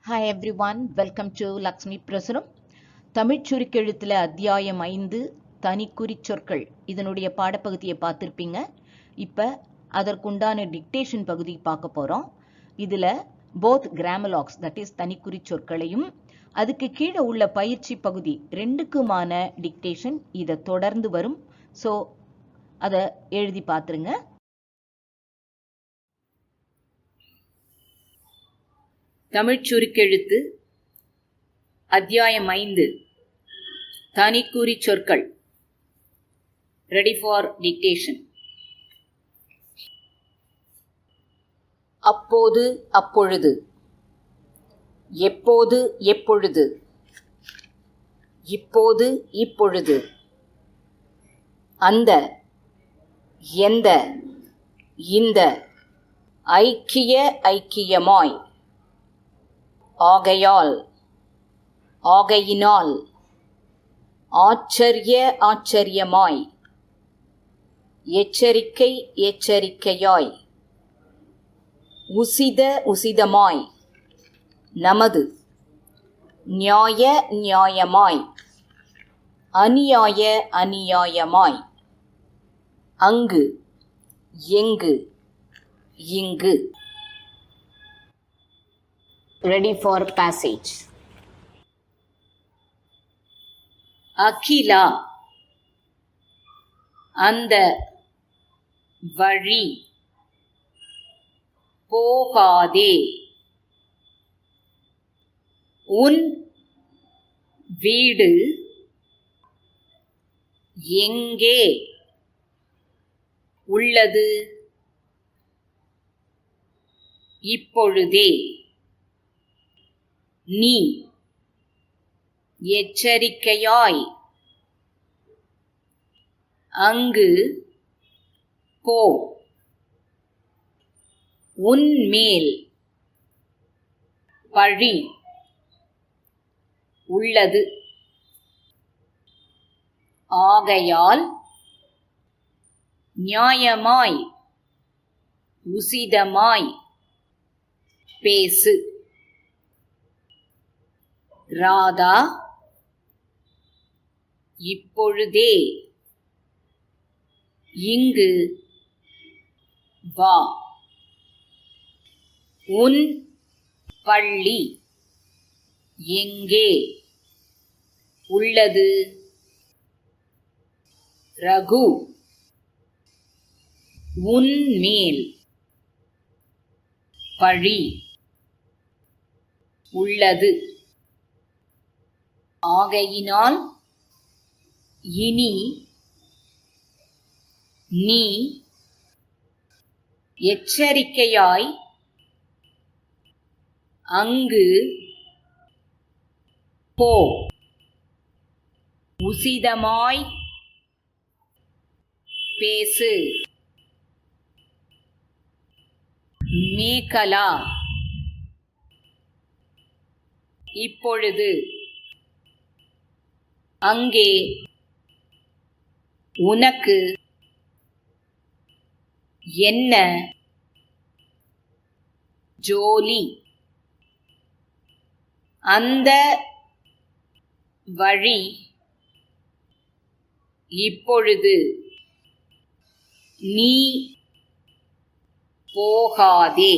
Hi everyone, welcome to Lakshmi Prasuram. Tamil சுருக்கெழுத்தில் அத்தியாயம் 5 தனிக்குறிச் சொற்கள் இதனுடைய பாடப்பகுதியை பார்த்துருப்பீங்க. இப்போ அதற்குண்டான டிக்டேஷன் பகுதி பார்க்க போகிறோம். இதில் போத் கிராமலாக்ஸ் தட் இஸ் தனிக்குறிச் சொற்களையும் அதுக்கு கீழே உள்ள பயிற்சி பகுதி ரெண்டுக்குமான டிக்டேஷன் இதை தொடர்ந்து வரும். ஸோ அதை எழுதி பார்த்துருங்க. தமிழ் சுருக்கெழுத்து அத்தியாயம் 5 தனிக்குறிச் சொற்கள். Ready for dictation. அப்போது அப்பொழுது, எப்போது எப்பொழுது, இப்போது இப்பொழுது, அந்த, எந்த, இந்த, ஐக்கிய ஐக்கியமாய், ஆகையால், ஆகையினால், ஆச்சரிய ஆச்சரியமாய், எச்சரிக்கை எச்சரிக்கையாய், உசித உசிதமாய், நமது, நியாய நியாயமாய், அநியாய அநியாயமாய், அங்கு, எங்கு, இங்கு. Ready for passage. அகிலா, அந்த வழி, போகாதே, உன் வீடு எங்கே உள்ளது, இப்பொழுதே, நீ எச்சரிக்கையாய், அங்கு போ, உன்மேல் பழி உள்ளது, ஆகையால் நியாயமாய் உசிதமாய் பேசு. ராதா, இப்பொழுதே இங்கு வா, உன் பள்ளி எங்கே உள்ளது, ரகு, உன்மேல் பழி உள்ளது, ஆகையினால் இனி நீ எச்சரிக்கையாய், அங்கு போ, உசிதமாய் பேசு. மேகலா, இப்பொழுது அங்கே உனக்கு என்ன ஜோலி, அந்த வழி இப்பொழுது நீ போகாதே.